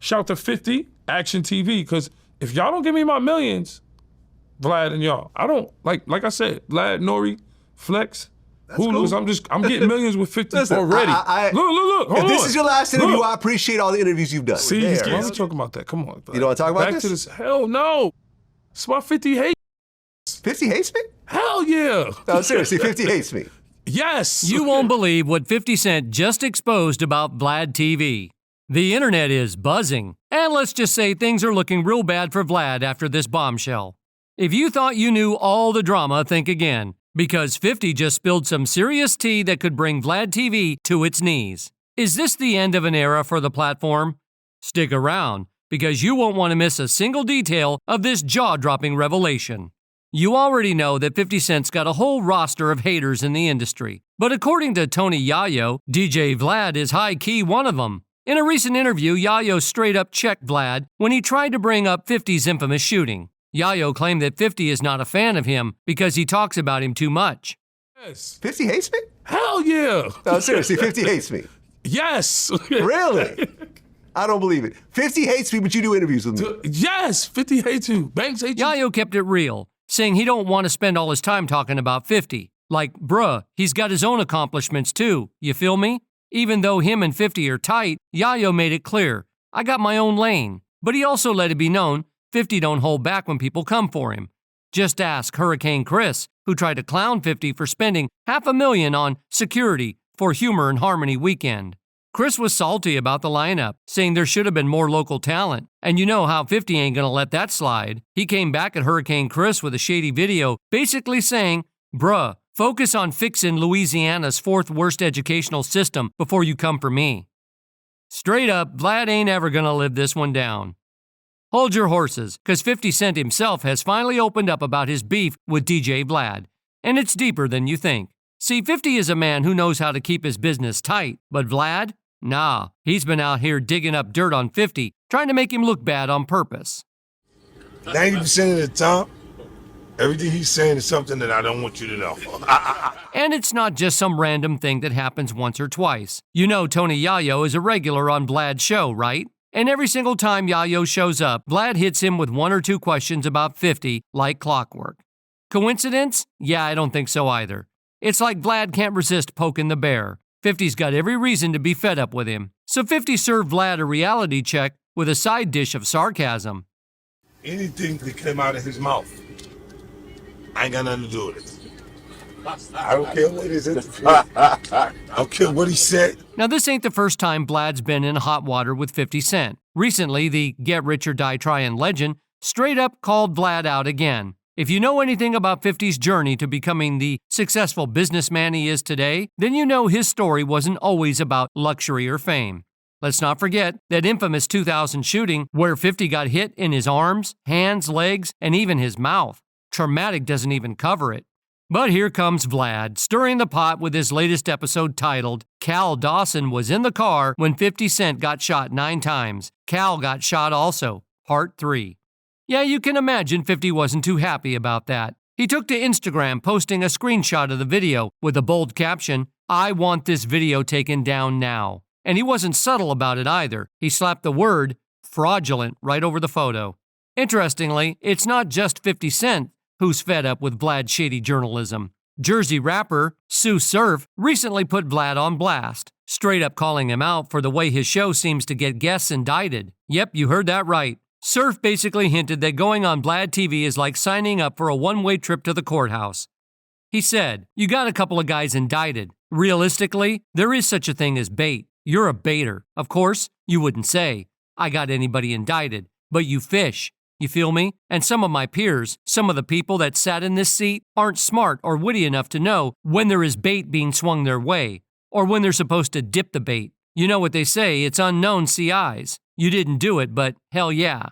shout to 50, Action TV, because if y'all don't give me my millions, Vlad and y'all, I don't, like I said, Vlad, Nori, Flex, Hulu's, cool. I'm getting millions with 50 already. Look, hold on. If this is your last interview, I appreciate all the interviews you've done. See, he's getting talking about that. Come on. Vlad. You don't want to talk about Back to this. Hell no. It's my 50 hate. 50 hates me? Hell yeah. No, seriously, 50 hates me. Yes. You won't believe what 50 Cent just exposed about VladTV. The internet is buzzing. And let's just say things are looking real bad for Vlad after this bombshell. If you thought you knew all the drama, think again. Because 50 just spilled some serious tea that could bring VladTV to its knees. Is this the end of an era for the platform? Stick around, because you won't want to miss a single detail of this jaw-dropping revelation. You already know that 50 Cent's got a whole roster of haters in the industry. But according to Tony Yayo, DJ Vlad is high-key one of them. In a recent interview, Yayo straight up checked Vlad when he tried to bring up 50's infamous shooting. Yayo claimed that 50 is not a fan of him because he talks about him too much. Yes. 50 hates me? Hell yeah. No, seriously, 50 hates me. Yes. Really? I don't believe it. 50 hates me, but you do interviews with me. Yes, 50 hates you. Banks hate you. Yayo kept it real, saying he don't want to spend all his time talking about 50. Like, bruh, he's got his own accomplishments too, you feel me? Even though him and 50 are tight, Yayo made it clear, I got my own lane. But he also let it be known 50 don't hold back when people come for him. Just ask Hurricane Chris, who tried to clown 50 for spending $500,000 on security for Humor and Harmony weekend. Chris was salty about the lineup, saying there should have been more local talent. And you know how 50 ain't gonna let that slide. He came back at Hurricane Chris with a shady video, basically saying, bruh, focus on fixing Louisiana's fourth worst educational system before you come for me. Straight up, Vlad ain't ever gonna live this one down. Hold your horses, because 50 Cent himself has finally opened up about his beef with DJ Vlad. And it's deeper than you think. See, 50 is a man who knows how to keep his business tight, but Vlad? Nah, he's been out here digging up dirt on 50, trying to make him look bad on purpose. 90% of the time, everything he's saying is something that I don't want you to know. And it's not just some random thing that happens once or twice. You know Tony Yayo is a regular on Vlad's show, right? And every single time Yayo shows up, Vlad hits him with one or two questions about 50 like clockwork. Coincidence? Yeah, I don't think so either. It's like Vlad can't resist poking the bear. 50's got every reason to be fed up with him. So 50 served Vlad a reality check with a side dish of sarcasm. Anything that came out of his mouth, I ain't got nothing to do with it. I don't care what his interview. I don't care what he said. Now, this ain't the first time Vlad's been in hot water with 50 Cent. Recently, the Get Rich or Die Tryin' legend straight up called Vlad out again. If you know anything about 50's journey to becoming the successful businessman he is today, then you know his story wasn't always about luxury or fame. Let's not forget that infamous 2000 shooting where 50 got hit in his arms, hands, legs, and even his mouth. Traumatic doesn't even cover it. But here comes Vlad, stirring the pot with his latest episode titled, Cal Dawson was in the car when 50 Cent got shot 9 times. Cal got shot also, Part 3. Yeah, you can imagine 50 wasn't too happy about that. He took to Instagram posting a screenshot of the video with a bold caption, I want this video taken down now. And he wasn't subtle about it either. He slapped the word fraudulent right over the photo. Interestingly, it's not just 50 Cent who's fed up with Vlad's shady journalism. Jersey rapper Sue Surf recently put Vlad on blast, straight up calling him out for the way his show seems to get guests indicted. Yep, you heard that right. Surf basically hinted that going on VladTV is like signing up for a one-way trip to the courthouse. He said, you got a couple of guys indicted. Realistically, there is such a thing as bait. You're a baiter. Of course, you wouldn't say, I got anybody indicted, but you fish. You feel me? And some of my peers, some of the people that sat in this seat, aren't smart or witty enough to know when there is bait being swung their way, or when they're supposed to dip the bait. You know what they say, it's unknown CIs. You didn't do it, but hell yeah.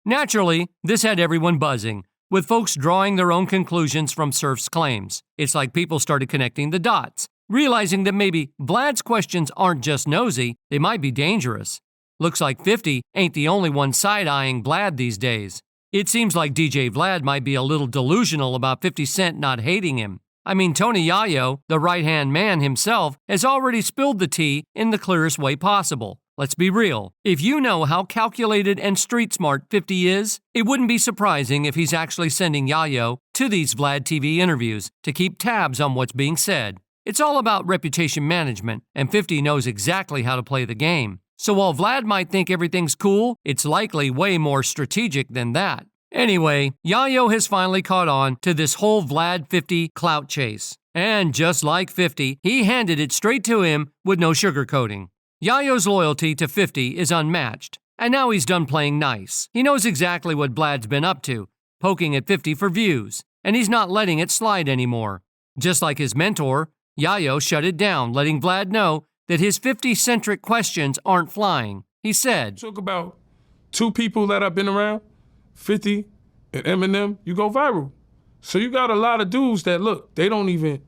Naturally, this had everyone buzzing, with folks drawing their own conclusions from Surf's claims. It's like people started connecting the dots, realizing that maybe Vlad's questions aren't just nosy, they might be dangerous. Looks like 50 ain't the only one side-eyeing Vlad these days. It seems like DJ Vlad might be a little delusional about 50 Cent not hating him. I mean, Tony Yayo, the right-hand man himself, has already spilled the tea in the clearest way possible. Let's be real. If you know how calculated and street smart 50 is, it wouldn't be surprising if he's actually sending Yayo to these VladTV interviews to keep tabs on what's being said. It's all about reputation management, and 50 knows exactly how to play the game. So while Vlad might think everything's cool, it's likely way more strategic than that. Anyway, Yayo has finally caught on to this whole Vlad 50 clout chase. And just like 50, he handed it straight to him with no sugarcoating. Yayo's loyalty to 50 is unmatched, and now he's done playing nice. He knows exactly what Vlad's been up to, poking at 50 for views, and he's not letting it slide anymore. Just like his mentor, Yayo shut it down, letting Vlad know that his 50-centric questions aren't flying. He said, Talk about two people that I've been around, 50 and Eminem, you go viral. So you got a lot of dudes that, look, they don't even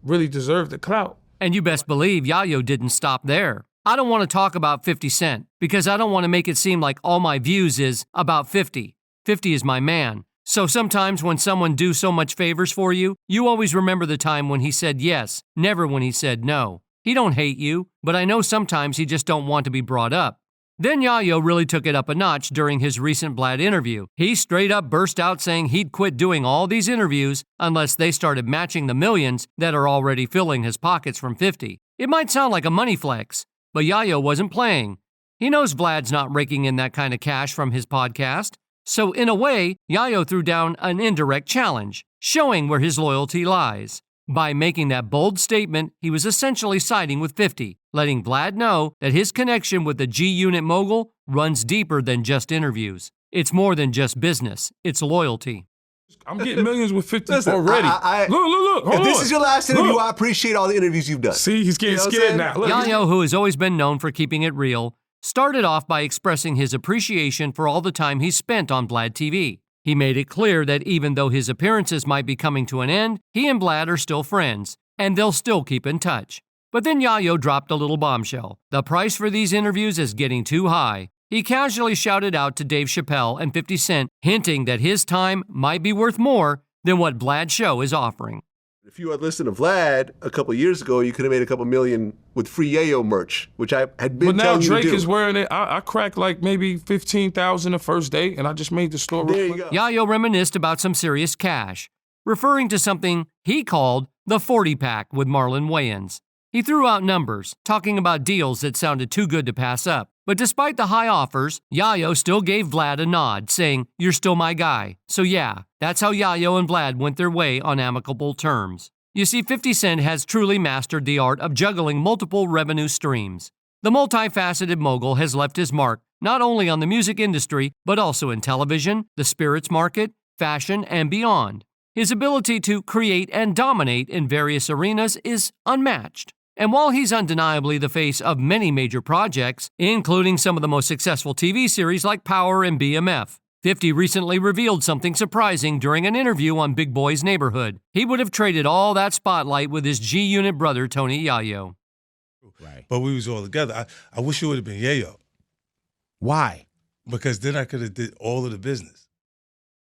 really deserve the clout. And you best believe Yayo didn't stop there. I don't want to talk about 50 Cent because I don't want to make it seem like all my views is about 50. 50 is my man. So sometimes when someone do so much favors for you, you always remember the time when he said yes, never when he said no. He don't hate you, but I know sometimes he just don't want to be brought up. Then Yayo really took it up a notch during his recent Vlad interview. He straight up burst out saying he'd quit doing all these interviews unless they started matching the millions that are already filling his pockets from 50. It might sound like a money flex, but Yayo wasn't playing. He knows Vlad's not raking in that kind of cash from his podcast. So in a way, Yayo threw down an indirect challenge, showing where his loyalty lies. By making that bold statement, he was essentially siding with 50, letting Vlad know that his connection with the G-Unit mogul runs deeper than just interviews. It's more than just business, it's loyalty. I'm getting millions with 50 Listen, already. Look, hold If on. this is your last interview, I appreciate all the interviews you've done. See, he's getting You know what I'm scared saying? now. Look, Yayo, who has always been known for keeping it real, started off by expressing his appreciation for all the time he spent on VladTV. He made it clear that even though his appearances might be coming to an end, he and Vlad are still friends, and they'll still keep in touch. But then Yayo dropped a little bombshell. The price for these interviews is getting too high. He casually shouted out to Dave Chappelle and 50 Cent, hinting that his time might be worth more than what Vlad's show is offering. If you had listened to Vlad a couple of years ago, you could have made a couple million with free Yayo merch, which I had been but now telling you to Drake do. is wearing it. I cracked like maybe 15,000 the first day, and I just made the store. There real you quick. go. Yayo reminisced about some serious cash, referring to something he called the 40-pack with Marlon Wayans. He threw out numbers, talking about deals that sounded too good to pass up. But despite the high offers, Yayo still gave Vlad a nod, saying, "You're still my guy." So yeah, that's how Yayo and Vlad went their way on amicable terms. You see, 50 Cent has truly mastered the art of juggling multiple revenue streams. The multifaceted mogul has left his mark not only on the music industry, but also in television, the spirits market, fashion, and beyond. His ability to create and dominate in various arenas is unmatched. And while he's undeniably the face of many major projects, including some of the most successful TV series like Power and BMF, 50 recently revealed something surprising during an interview on Big Boy's Neighborhood. He would have traded all that spotlight with his G-Unit brother, Tony Yayo. Right. But we was all together. I wish it would have been Yayo, Why? because then I could have did all of the business.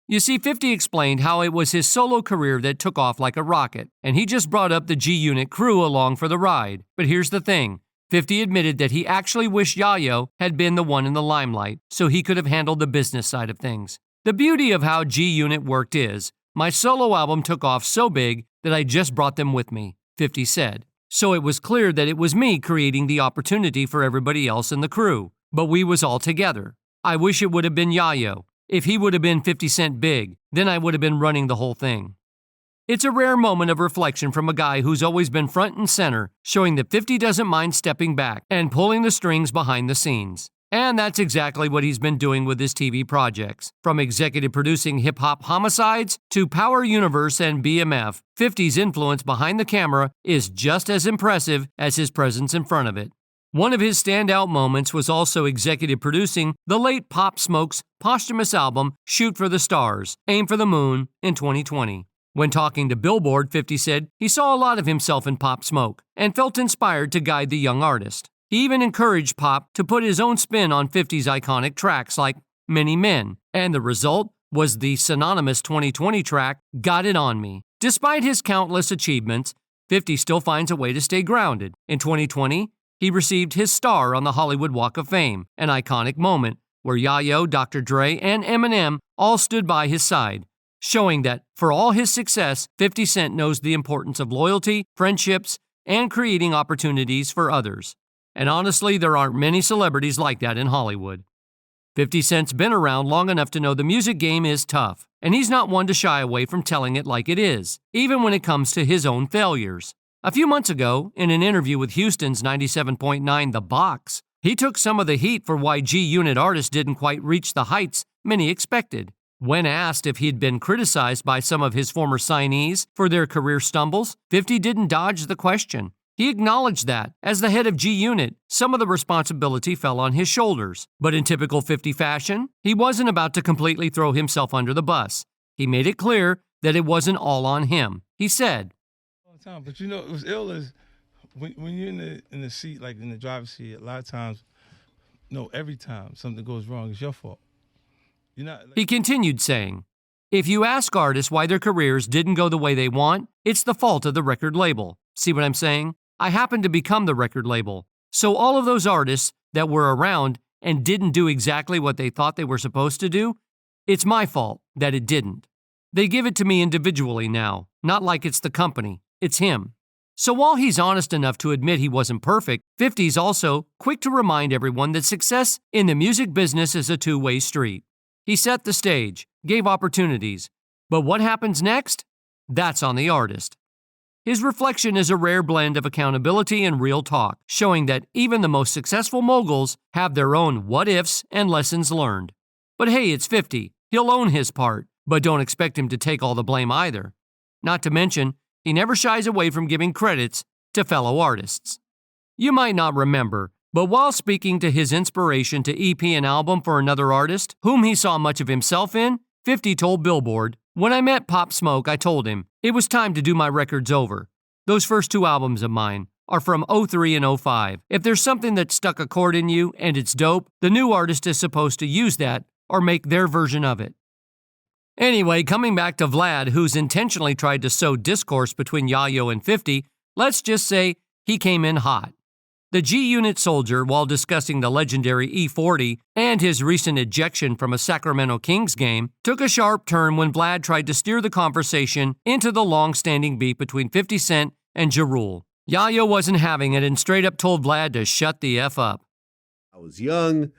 You see, 50 explained how it was his solo career that took off like a rocket, and he just brought up the G-Unit crew along for the ride. But here's the thing. 50 admitted that he actually wished Yayo had been the one in the limelight, so he could have handled the business side of things. The beauty of how G-Unit worked is, my solo album took off so big that I just brought them with me, 50 said. So it was clear that it was me creating the opportunity for everybody else in the crew, but we was all together. I wish it would have been Yayo. If he would have been 50 Cent big, then I would have been running the whole thing. It's a rare moment of reflection from a guy who's always been front and center, showing that 50 doesn't mind stepping back and pulling the strings behind the scenes. And that's exactly what he's been doing with his TV projects. From executive producing Hip Hop Homicides to Power Universe and BMF, 50's influence behind the camera is just as impressive as his presence in front of it. One of his standout moments was also executive producing the late Pop Smoke's posthumous album Shoot for the Stars, Aim for the Moon in 2020. When talking to Billboard, 50 said he saw a lot of himself in Pop Smoke and felt inspired to guide the young artist. He even encouraged Pop to put his own spin on 50's iconic tracks like Many Men, and the result was the synonymous 2020 track Got It On Me. Despite his countless achievements, 50 still finds a way to stay grounded. In 2020, he received his star on the Hollywood Walk of Fame, an iconic moment where Yayo, Dr. Dre, and Eminem all stood by his side, showing that for all his success, 50 Cent knows the importance of loyalty, friendships, and creating opportunities for others. And honestly, there aren't many celebrities like that in Hollywood. 50 Cent's been around long enough to know the music game is tough, and he's not one to shy away from telling it like it is, even when it comes to his own failures. A few months ago, in an interview with Houston's 97.9 The Box, he took some of the heat for why G-Unit artists didn't quite reach the heights many expected. When asked if he'd been criticized by some of his former signees for their career stumbles, 50 didn't dodge the question. He acknowledged that, as the head of G-Unit, some of the responsibility fell on his shoulders. But in typical 50 fashion, he wasn't about to completely throw himself under the bus. He made it clear that it wasn't all on him. He said, But you know, it was ill is when you're in the seat, like in the driver's seat, a lot of times, no, every time something goes wrong, it's your fault. He continued saying, if you ask artists why their careers didn't go the way they want, it's the fault of the record label. See what I'm saying? I happened to become the record label. So all of those artists that were around and didn't do exactly what they thought they were supposed to do, it's my fault that it didn't. They give it to me individually now, not like it's the company, it's him. So while he's honest enough to admit he wasn't perfect, 50's also quick to remind everyone that success in the music business is a two-way street. He set the stage, gave opportunities, but what happens next? That's on the artist. His reflection is a rare blend of accountability and real talk, showing that even the most successful moguls have their own what-ifs and lessons learned. But hey, it's 50. He'll own his part, but don't expect him to take all the blame either. Not to mention, he never shies away from giving credits to fellow artists. You might not remember, but while speaking to his inspiration to EP an album for another artist, whom he saw much of himself in, 50 told Billboard, when I met Pop Smoke, I told him, it was time to do my records over. Those first two albums of mine are from 03 and 05. If there's something that stuck a chord in you and it's dope, the new artist is supposed to use that or make their version of it. Anyway, coming back to Vlad, who's intentionally tried to sow discourse between Yayo and 50, let's just say he came in hot. The G-Unit soldier, while discussing the legendary E40 and his recent ejection from a Sacramento Kings game, took a sharp turn when Vlad tried to steer the conversation into the long-standing beef between 50 Cent and Jeru. Yayo wasn't having it and straight up told Vlad to shut the F up. I was young,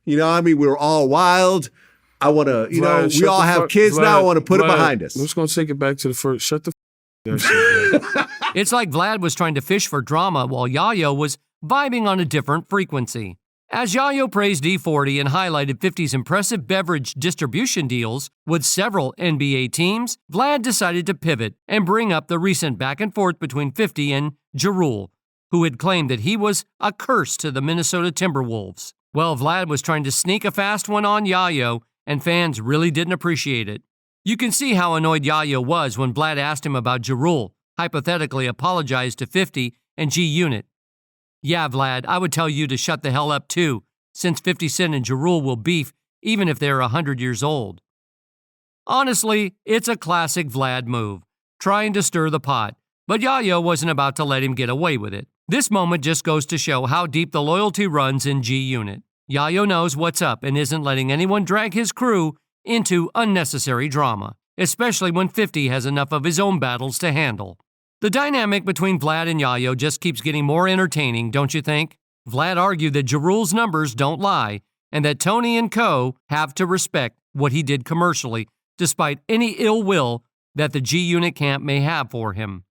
we were all wild. I want to, Vlad, we all have kids Vlad, now. I want to put it Vlad, behind us. I'm just going to take it back to the first. Shut the that shit, man. It's like Vlad was trying to fish for drama while Yayo was vibing on a different frequency. As Yayo praised E40 and highlighted 50's impressive beverage distribution deals with several NBA teams, Vlad decided to pivot and bring up the recent back and forth between 50 and Jeru, who had claimed that he was a curse to the Minnesota Timberwolves. Well, Vlad was trying to sneak a fast one on Yayo, and fans really didn't appreciate it. You can see how annoyed Yayo was when Vlad asked him about Jeru, hypothetically apologized to 50 and G-Unit. Yeah, Vlad, I would tell you to shut the hell up too, since 50 Cent and Jeru will beef even if they're 100 years old. Honestly, it's a classic Vlad move, trying to stir the pot, but Yayo wasn't about to let him get away with it. This moment just goes to show how deep the loyalty runs in G-Unit. Yayo knows what's up and isn't letting anyone drag his crew into unnecessary drama, especially when 50 has enough of his own battles to handle. The dynamic between Vlad and Yayo just keeps getting more entertaining, don't you think? Vlad argued that Jeru's numbers don't lie and that Tony and co. have to respect what he did commercially, despite any ill will that the G-Unit camp may have for him.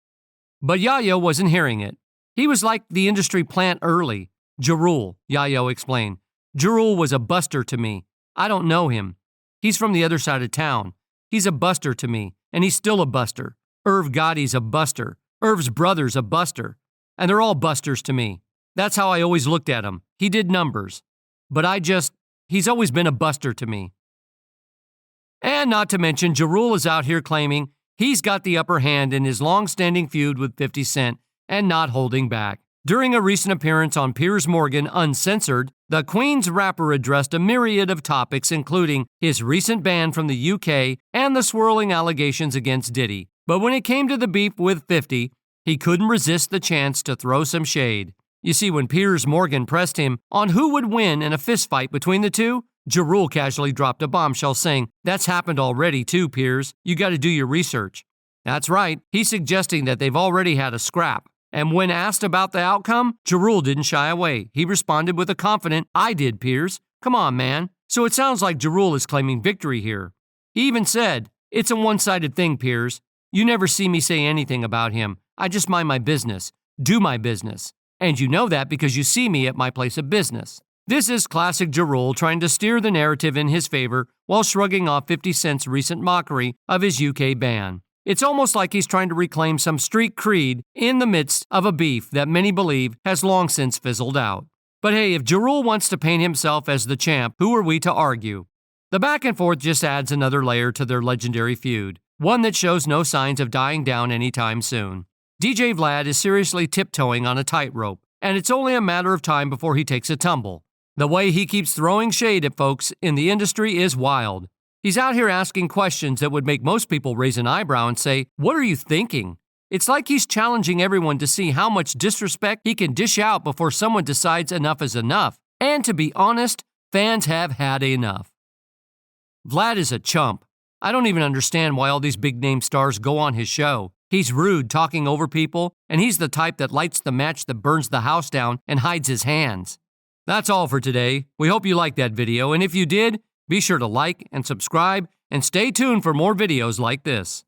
But Yayo wasn't hearing it. He was like the industry plant early. Jeru, Yayo explained. Jeru was a buster to me. I don't know him. He's from the other side of town. He's a buster to me, and he's still a buster. Irv Gotti's a buster. Irv's brother's a buster. And they're all busters to me. That's how I always looked at him. He did numbers. But he's always been a buster to me. And not to mention, Jeru is out here claiming he's got the upper hand in his long-standing feud with 50 Cent and not holding back. During a recent appearance on Piers Morgan Uncensored, the Queen's rapper addressed a myriad of topics including his recent ban from the UK and the swirling allegations against Diddy. But when it came to the beef with 50, he couldn't resist the chance to throw some shade. You see, when Piers Morgan pressed him on who would win in a fistfight between the two, Jeru casually dropped a bombshell saying, "That's happened already too, Piers. You got to do your research." That's right, he's suggesting that they've already had a scrap. And when asked about the outcome, Jeru didn't shy away. He responded with a confident, "I did, Piers. Come on, man." So it sounds like Jeru is claiming victory here. He even said, "It's a one-sided thing, Piers. You never see me say anything about him. I just mind my business, do my business. And you know that because you see me at my place of business." This is classic Jeru trying to steer the narrative in his favor while shrugging off 50 Cent's recent mockery of his UK ban. It's almost like he's trying to reclaim some street creed in the midst of a beef that many believe has long since fizzled out. But hey, if Jeru wants to paint himself as the champ, who are we to argue? The back and forth just adds another layer to their legendary feud, one that shows no signs of dying down anytime soon. DJ Vlad is seriously tiptoeing on a tightrope, and it's only a matter of time before he takes a tumble. The way he keeps throwing shade at folks in the industry is wild. He's out here asking questions that would make most people raise an eyebrow and say, "What are you thinking?" It's like he's challenging everyone to see how much disrespect he can dish out before someone decides enough is enough. And to be honest, fans have had enough. Vlad is a chump. I don't even understand why all these big-name stars go on his show. He's rude, talking over people, and he's the type that lights the match that burns the house down and hides his hands. That's all for today. We hope you liked that video, and if you did, be sure to like and subscribe and stay tuned for more videos like this.